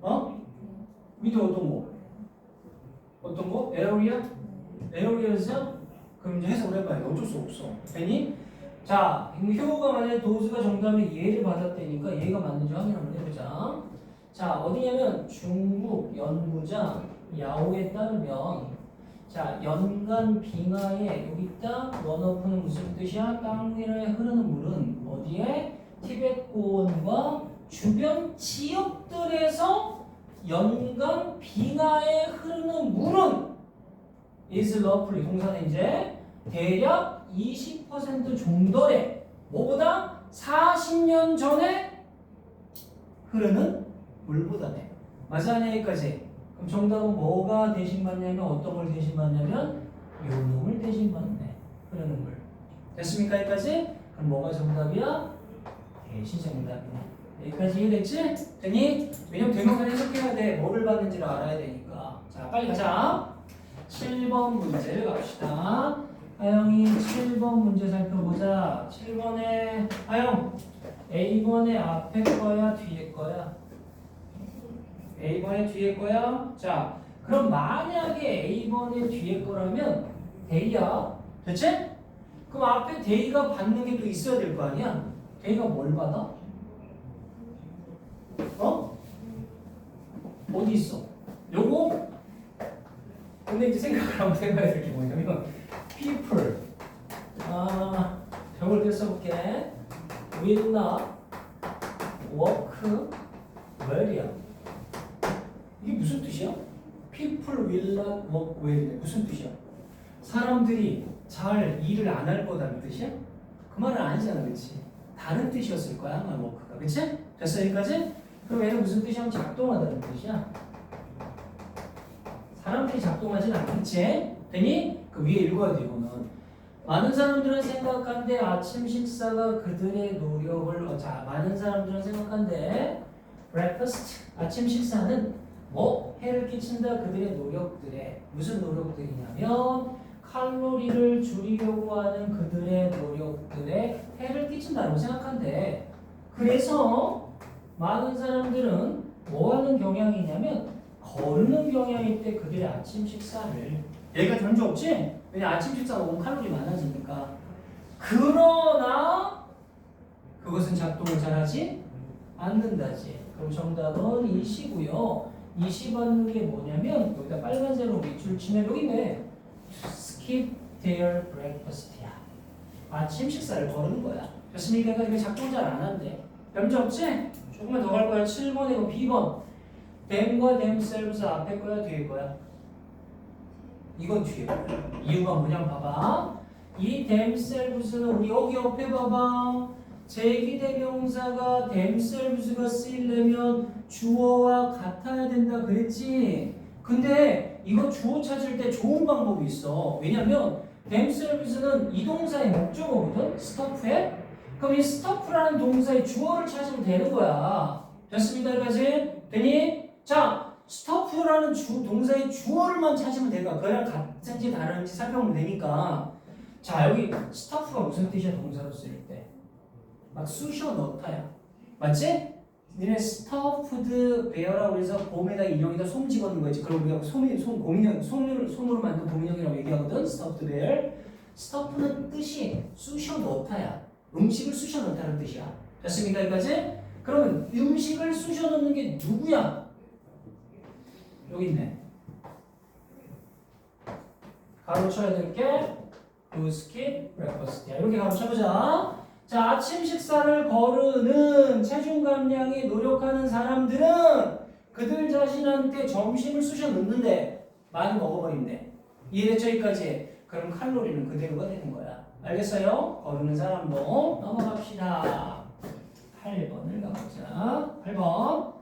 어? 밑에 어떤 거? 어떤 거? 에어리아? 에어리아에서? 그럼 이제 해석을 해봐야 돼. 어쩔 수 없어. 됐니? 자, 효가 만약에 도수가 정답에 얘를 받았다니까 얘가 맞는지 확인 한번 해보자. 자, 어디냐면 중국 연구자 야오에 따르면 자, 연간 빙하에 여기 있다. 런어프는 무슨 뜻이야? 땅 위에 흐르는 물은 어디에? 티베트 고원과 주변 지역들에서 연간 빙하에 흐르는 물은 is roughly 동사는 이제 대략 20% 정도래. 뭐보다? 40년 전에 흐르는 물보다네. 맞아, 여기까지. 그럼 정답은 뭐가 대신 받냐면 어떤 걸 대신 받냐면 요 놈을 대신 받네. 흐르는 물. 됐습니까? 여기까지? 그럼 뭐가 정답이야? 대신 정답이네. 여기까지 이해됐지? 되니? 왜냐면 대명사를 해석해야 돼. 뭐를 받는지를 알아야 되니까. 자, 빨리 가자. 7번 문제를 갑시다. 아영이 7번 문제 살펴보자. 7번에 아영 A번에 앞에 거야 뒤에 거야? A번에 뒤에 거야? 자, 그럼 만약에 A번에 뒤에 거라면 대이야. 됐지? 그럼 앞에 대이가 받는 게 또 있어야 될 거 아니야? 대이가 뭘 받아? 어? 어디 있어? 요거? 근데 이제 생각을 한번 해봐야 될 게 뭐냐면 people 저걸 또 써볼게. will not work well이야. 이게 무슨 뜻이야? people will not work well 무슨 뜻이야? 사람들이 잘 일을 안 할 거다는 뜻이야? 그 말은 아니잖아, 그렇지? 다른 뜻이었을 거야 아마 work가, 그렇지? 됐어 여기까지? 그럼 얘는 무슨 뜻이야? 작동하다는 뜻이야. 사람들이 작동하진 않겠지? 되니? 그 위에 읽어야 돼 이거는. 많은 사람들은 생각한대 아침 식사가 그들의 노력을 많은 사람들은 생각한대 breakfast 아침 식사는 뭐 해를 끼친다 그들의 노력들에 무슨 노력들이냐면 칼로리를 줄이려고 하는 그들의 노력들에 해를 끼친다고 생각한대. 그래서 많은 사람들은 뭐 하는 경향이냐면 거르는 경향일 때 그들의 아침 식사를 얘가 전주 없지? 왜냐 아침 식사 먹으면 칼로리 많아지니까 그러나 그것은 작동을 잘하지 않는다지. 그럼 정답은 20이고요. 20하는 게 뭐냐면 여기다 빨간색으로 밑줄 치면 여기 있네. skip their breakfast야. 아침 식사를 거르는 거야. 됐습니까? 이거 작동 잘 안 한대. 염지 없지? 조금만 더 갈 거야. 7번이고 B번. them과 themselves 앞에 거야 뒤에 거야? 이건 뒤에 거야. 이유가 뭐냐면 봐봐. 이 themselves는 우리 여기 옆에 봐봐. 제기대명사가 themselves가 쓰이려면 주어와 같아야 된다 그랬지. 근데 이거 주어 찾을 때 좋은 방법이 있어. 왜냐면 themselves는 이 동사의 목적어거든. stuff에. 그럼 이 stuff라는 동사의 주어를 찾으면 되는 거야. 됐습니다 여기까지? 되니? 자, stuff라는 동사의 주어를만 찾으면 되니까 그냥 같은지 다른지 살펴보면 되니까. 자, 여기 stuff가 무슨 뜻이야 동사로 쓰일 때? 막 쑤셔 넣다야. 맞지? 니네 stuffed bear라고 해서 봄에다 인형에다 솜 집어넣는 거지. 그럼 우리가 손으로 만든 곰인형이라고 얘기하거든. stuffed bear. stuff는 뜻이 쑤셔 넣다야. 음식을 쑤셔 넣다는 뜻이야. 됐습니까 여기까지? 그러면 음식을 쑤셔 넣는 게 누구야? 여기 있네. 가로쳐야 될 게 to skip breakfast야. 이렇게 가로쳐보자. 자, 아침 식사를 거르는 체중 감량에 노력하는 사람들은 그들 자신한테 점심을 쑤셔 넣는데 많이 먹어버린대. 이해됐죠? 여기까지? 그럼 칼로리는 그대로가 되는 거야. 알겠어요? 거르는 사람도 넘어갑시다. 8번을 가보자. 8번.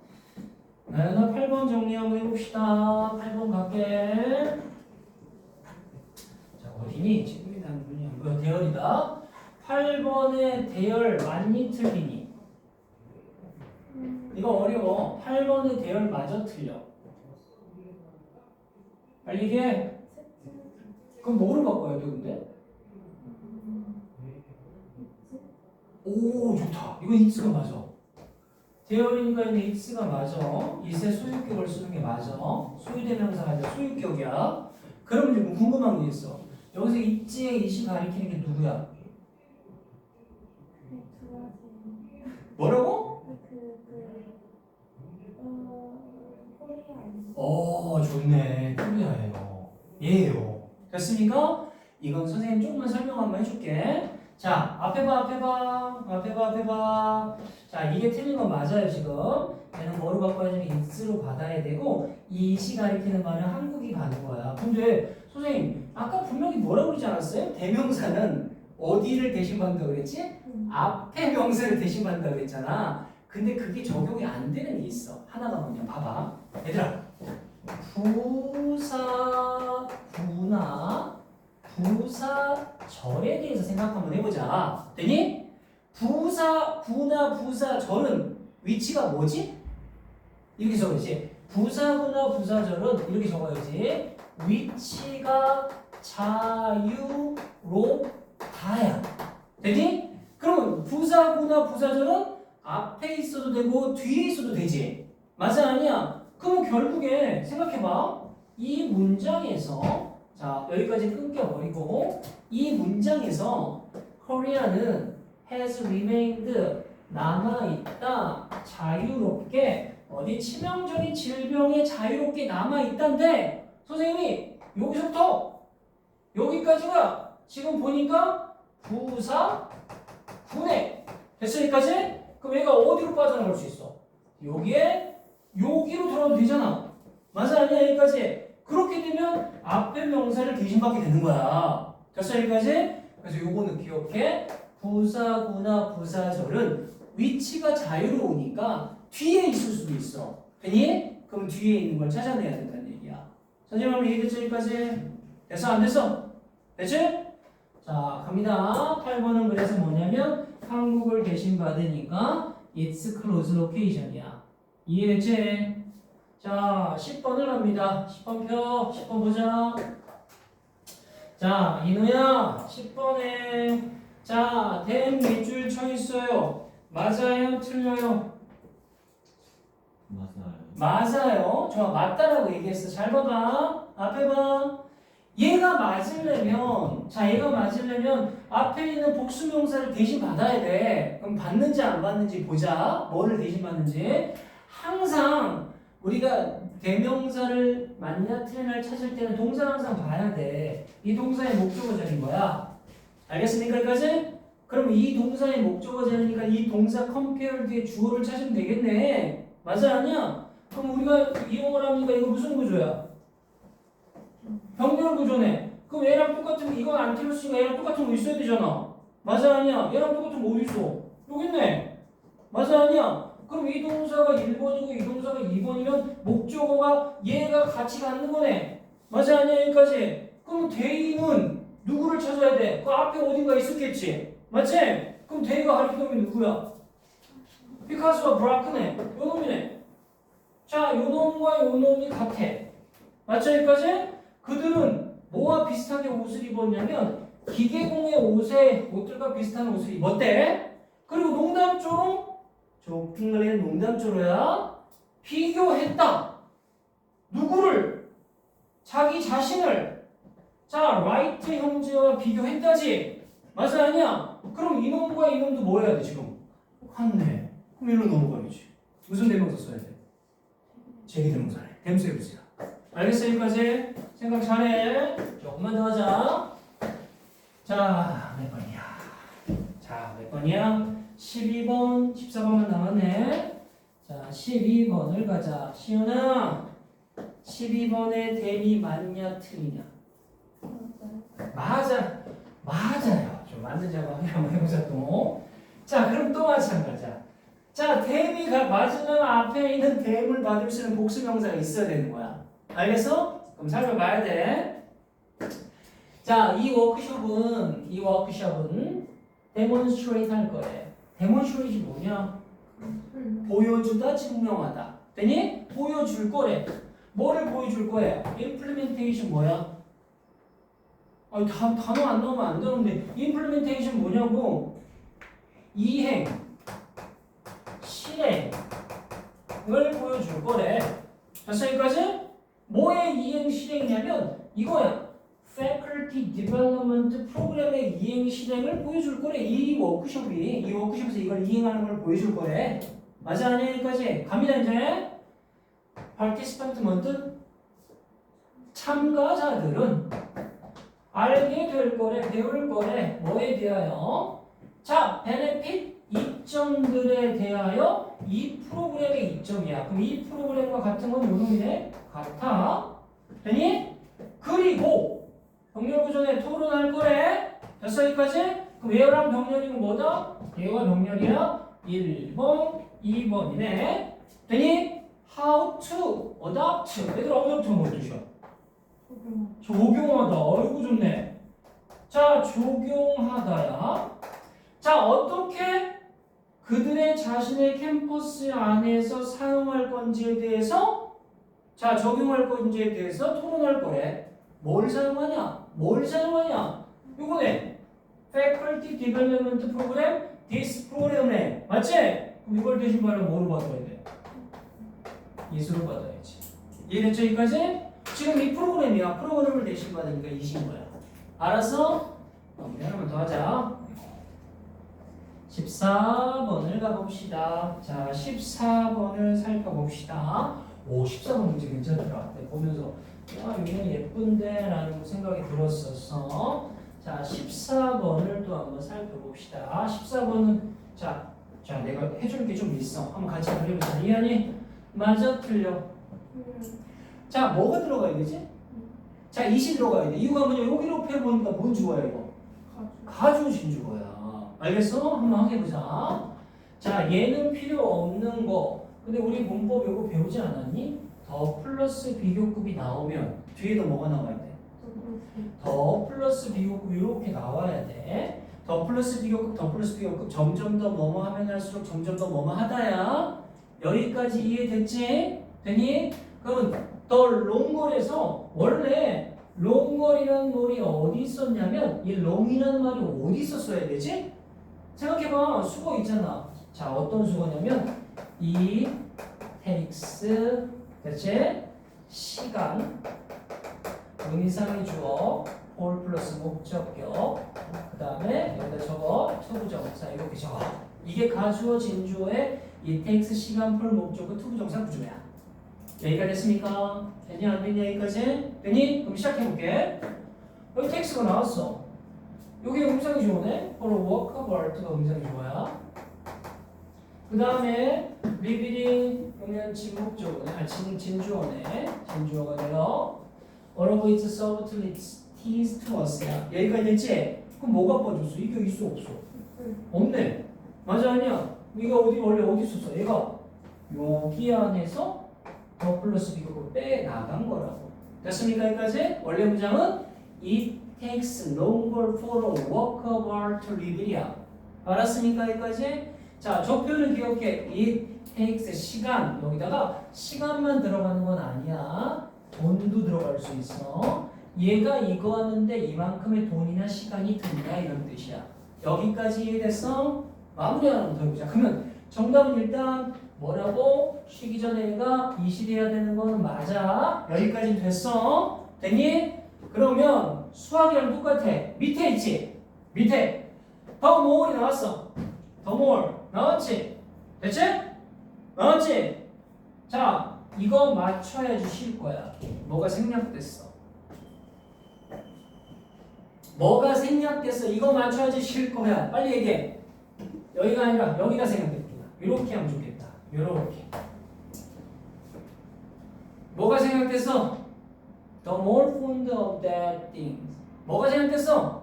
네, 나 8번 정리 한번 해봅시다. 8번 갈게. 자, 어디니? 지금이 나는군요. 이거 대열이다. 8번의 대열 맞니 틀리니? 이거 어려워. 8번의 대열 마저 틀려. 빨리 얘기해. 그럼 뭐로 바꿔야 돼 근데? 오 좋다. 이거 it가 맞아. 대열이니까 이제 it가 맞아. it의 소유격을 쓰는 게 맞아. 소유대명사가 아니라 소유격이야. 그러면 이제 궁금한 게 있어. 여기서 it의 it이 가리키는 게 누구야? 뭐라고? 좋네. 코리아예요. 얘예요. 됐습니까? 이건 선생님 조금만 설명 한번 해줄게. 자, 앞에 봐. 자, 이게 틀린 건 맞아요, 지금. 얘는 뭐로 바꿔야 되면 it로 받아야 되고, 이시 가리키는 말은 한국이 가는 거야. 근데, 선생님, 아까 분명히 뭐라고 그러지 않았어요? 대명사는 어디를 대신 받는다고 그랬지? 앞에 명사를 대신 받는다고 그랬잖아. 근데 그게 적용이 안 되는 게 있어. 하나가 뭐냐, 봐봐. 얘들아, 부사구나 부사절에 대해서 생각 한번 해보자. 되니? 부사구나 부사절은 위치가 뭐지? 이렇게 적어야지. 부사구나 부사절은 이렇게 적어야지. 위치가 자유롭다야. 되니? 그러면 부사구나 부사절은 앞에 있어도 되고 뒤에 있어도 되지. 맞아 아니야? 그럼 결국에 생각해봐. 이 문장에서 자 여기까지 끊겨버리고 이 문장에서 Korea는 has remained 남아있다 자유롭게 어디 치명적인 질병에 자유롭게 남아있다인데 선생님이 여기서부터 여기까지가 지금 보니까 부사 분해 됐어 여기까지? 그럼 얘가 어디로 빠져나갈 수 있어? 여기로 들어가면 되잖아. 맞아 아니야 여기까지? 그렇게 되면 앞에 명사를 대신받게 되는 거야. 됐어 여기까지? 그래서 요거는 기억해. 부사구나 부사절은 위치가 자유로우니까 뒤에 있을 수도 있어. 되니? 그럼 뒤에 있는 걸 찾아내야 된다는 얘기야. 선생님 한번 얘기했죠 여기까지? 됐어 안 됐어? 됐지? 자 갑니다. 8번은 그래서 뭐냐면 한국을 대신 받으니까 it's close location이야. 이해됐지? 자 10번을 갑니다. 10번 표 10번 보자. 자 이누야 10번에 자 된 밑줄 쳐 있어요. 맞아요? 틀려요? 맞아요. 맞아요. 좋아 맞다라고 얘기했어. 잘 봐봐. 앞에 봐. 얘가 맞으려면 얘가 맞으려면 앞에 있는 복수명사를 대신 받아야 돼. 그럼 받는지 안 받는지 보자. 뭐를 대신 받는지. 항상 우리가 대명사를 맞냐 틀리냐를 찾을 때는 동사를 항상 봐야 돼. 이 동사의 목적어 자리인 거야. 알겠습니까? 여기까지? 그럼 이 동사의 목적어 자리니까 이 동사 compare 뒤에 주어를 찾으면 되겠네. 맞아 아니야? 그럼 우리가 이용을 하니까 이거 무슨 구조야? 병렬 구조네. 그럼 얘랑 똑같은 이건 안 틀렸으니까 얘랑 똑같은 거 있어야 되잖아. 맞아 아니야? 얘랑 똑같은 거 어디 있어? 여기 있네. 맞아 아니야? 그럼 이 동사가 1번이고 이 동사가 2번이면 목적어가 얘가 같이 갖는 거네. 맞아 아니야? 여기까지. 그럼 대임은 누구를 찾아야 돼? 그 앞에 어딘가 있었겠지. 맞지? 그럼 대의가 가리키는 놈이 누구야? 피카소와 브라크네. 요 놈이네. 자, 요 놈과 요 놈이 같아. 맞죠? 여기까지? 그들은 뭐와 비슷하게 옷을 입었냐면 기계공의 옷들과 비슷한 옷을 입었대. 그리고 농담조로 조킹글의 농담조로야 비교했다. 누구를? 자기 자신을. 자, 라이트 형제와 비교했다지. 맞아 아니야? 그럼 이놈과 이놈도 뭐 해야 돼 지금? 같네. 그럼 일로 넘어가야지. 무슨 대명사 써야 돼? 제기대명사네. 댐스해보세요. 알겠어? 여기까지? 생각 잘해. 조금만 더 하자. 자, 몇 번이야? 자, 몇 번이야? 12번, 14번만 남았네. 자, 12번을 가자. 시윤아, 12번의 대비 맞냐, 틀리냐? 맞아요. 좀 맞는지 한번 해보자 또. 자, 그럼 또 마찬가지야. 자, 대비가 맞으면 앞에 있는 대물 받을 수 있는 복수명사가 있어야 되는 거야. 알겠어? 그럼 살펴봐야 돼. 자, 이 워크숍은 데몬스트레이트 할 거예요. 데몬스트레이트이 뭐냐? 보여주다, 증명하다. 되니? 보여줄 거래. 뭐를 보여줄 거예요? 임플리멘테이션 뭐야? 아니, 단어 안 나오면 안 되는데 임플리멘테이션 뭐냐고? 이행, 실행을 보여줄 거래. 됐어? 여기까지? 뭐의 이행 실행이냐면 이거야. Faculty Development 프로그램의 이행 실행을 보여줄 거래. 이 워크숍에서 이걸 이행하는 걸 보여줄 거래. 맞아 아니야? 여기까지? 갑니다 이제. Participant 뭔 참가자들은 알게 될 거래, 배울 거래. 뭐에 대하여? 자, benefit 이점들에 대하여 이 프로그램의 이점이야. 그럼 이 프로그램과 같은 건 요놈이네. 같아. 되니? 그리고 병렬 구조에 토론할 거래. 됐어 여기까지? 그럼 얘랑 병렬이면 뭐다? 얘와 병렬이야. 1번, 2번이네. 되니? How to adopt. 얘들아 adopt 뭐 뜻이야? 적용하다. 어이구 좋네. 자, 적용하다야. 자, 어떻게 그들의 자신의 캠퍼스 안에서 사용할 건지에 대해서 자, 적용할 건지에 대해서 토론할 거래. 뭘 사용하냐? 요거네. Faculty Development Program, this program네. 맞지? 그럼 이걸 대신 말하면 뭐로 받아야 돼? 이수로 받아야지. 이해됐죠? 여기까지? 지금 이 프로그램이야. 프로그램을 대신 받으니까 이신 거야. 알았어? 하나만 더 하자. 14번을 가봅시다. 자, 14번을 살펴봅시다. 오, 14번 문제 괜찮더라. 보면서 야, 이게 예쁜데 라는 생각이 들었었어. 자, 14번을 또 한번 살펴봅시다. 14번은 자, 내가 해줄 게 좀 있어. 한번 같이 해보자. 이해하니? 맞아, 틀려. 자, 뭐가 들어가야 되지? 자, 이시 들어가야 돼. 이유가 뭐냐? 여기로 펴보니까 뭔 주어야 이거? 가주신 주어야. 알겠어? 한번 해보자. 자, 얘는 필요 없는 거. 근데 우리 문법 이거 배우지 않았니? 더 플러스 비교급이 나오면 뒤에도 뭐가 나와야 돼? 더 플러스 비교급이 이렇게 나와야 돼. 더 플러스 비교급 점점 더 뭐뭐 하면 할수록 점점 더 뭐뭐 하다야. 여기까지 이해됐지? 되니? 그러면 더 롱걸에서 원래 롱걸이라는 말이 어디 있었냐면 이 롱이라는 말이 어디 있었어야 되지? 생각해봐. 수거 있잖아. 자, 어떤 수거냐면 이 takes 그렇지? 시간 의미상의 주어 for 플러스 목적격 그 다음에 여기다 적어 투부정사 이렇게 적어. 이게 가주어 진주어의 it takes 시간 펄 목적어 투부정사 구조야. 여기까지 됐습니까? 됐냐 안 됐냐 여기까지? 됐니? 그럼 시작해볼게. 여기 텍스트가 나왔어. 여기 음성이 주어네. for work of art가 음성이 주어야. 그 다음에 리비딩 그러면 진목적어네. 진주어네. 진주어가 되어 all of its subtleties to us야. 여기까지 됐지? 그럼 뭐가 빠졌어? 이게 있어 없어? 없네. 맞아 아니야? 이거 원래 어디 있었어? 얘가 여기 안에서 더 플러스 비교로 빼나간 거라고. 됐습니까? 여기까지? 원래 문장은 it takes longer for a work of art to live it이야. 알았습니까? 여기까지? 자, 저 표현을 기억해. it takes 시간. 여기다가 시간만 들어가는 건 아니야. 돈도 들어갈 수 있어. 얘가 이거 하는데 이만큼의 돈이나 시간이 든다 이런 뜻이야. 여기까지 이해됐어? 마무리 하나 더 해보자. 그러면 정답은 일단 뭐라고? 쉬기 전에 얘가 이실해야 되는 거는 맞아. 여기까지 됐어. 됐니? 그러면 수학이랑 똑같아. 밑에 있지? 밑에 더 more이 나왔어. 더 more 나왔지? 됐지? 나왔지? 자, 이거 맞춰야지 쉴 거야. 뭐가 생략됐어? 뭐가 생략됐어? 이거 맞춰야지 쉴 거야. 빨리 얘기해. 여기가 아니라 여기가 생략됐구나. 이렇게 하면 좋겠다. 이렇게. 뭐가 생략됐어? The more fond of that things. 뭐가 생략됐어?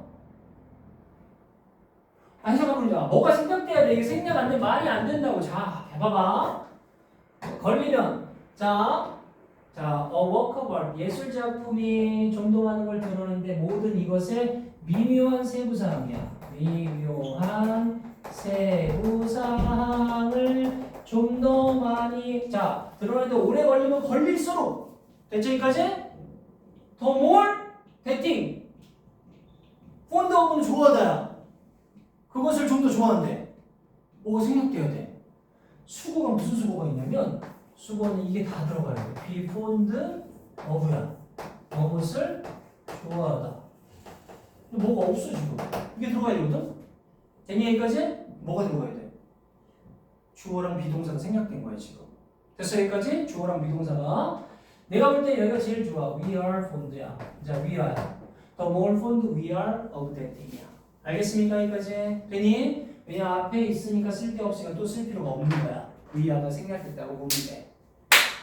아니 잠깐만요. 뭐가 생략돼야 돼? 이게 생략 안 되면 말이 안 된다고. 자, 해봐봐. 걸리면 자, a work of art 예술 작품이 좀 더 많은 걸 드러내는데 모든 이것의 미묘한 세부 사항이야. 미묘한 세부 사항을 좀 더 많이 자 드러내는데 오래 걸리면 걸릴수록 됐죠 여기까지? 더 more 대팅 폰드 오브는 좋아하다야. 그것을 좀 더 좋아한대. 뭐가 생략돼야 돼? 수고가 무슨 수고가 있냐면 수고는 이게 다 들어가야 돼. be fond of야. 무엇을 좋아하다. 근데 뭐가 없어 지금. 이게 들어가야 되거든? 됐니 여기까지? 뭐가 들어가야 돼? 주어랑 비동사가 생략된 거야 지금. 됐어 여기까지? 주어랑 비동사가. 내가 볼 때 여기가 제일 좋아. We are fond야. 자, we are. The more fond we are of that thing이야. 알겠습니까 여기까지? 되니? 왜냐 앞에 있으니까 쓸데없으니까 또 쓸 필요가 없는 거야. we are가 생략됐다고 보면 돼.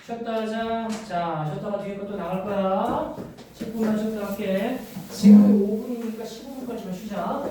쉬었다 하자. 자, 쉬었다가 뒤에 것도 나갈 거야. 10분만 쉬었다 할게. 지금 5분이니까 15분까지만 쉬자.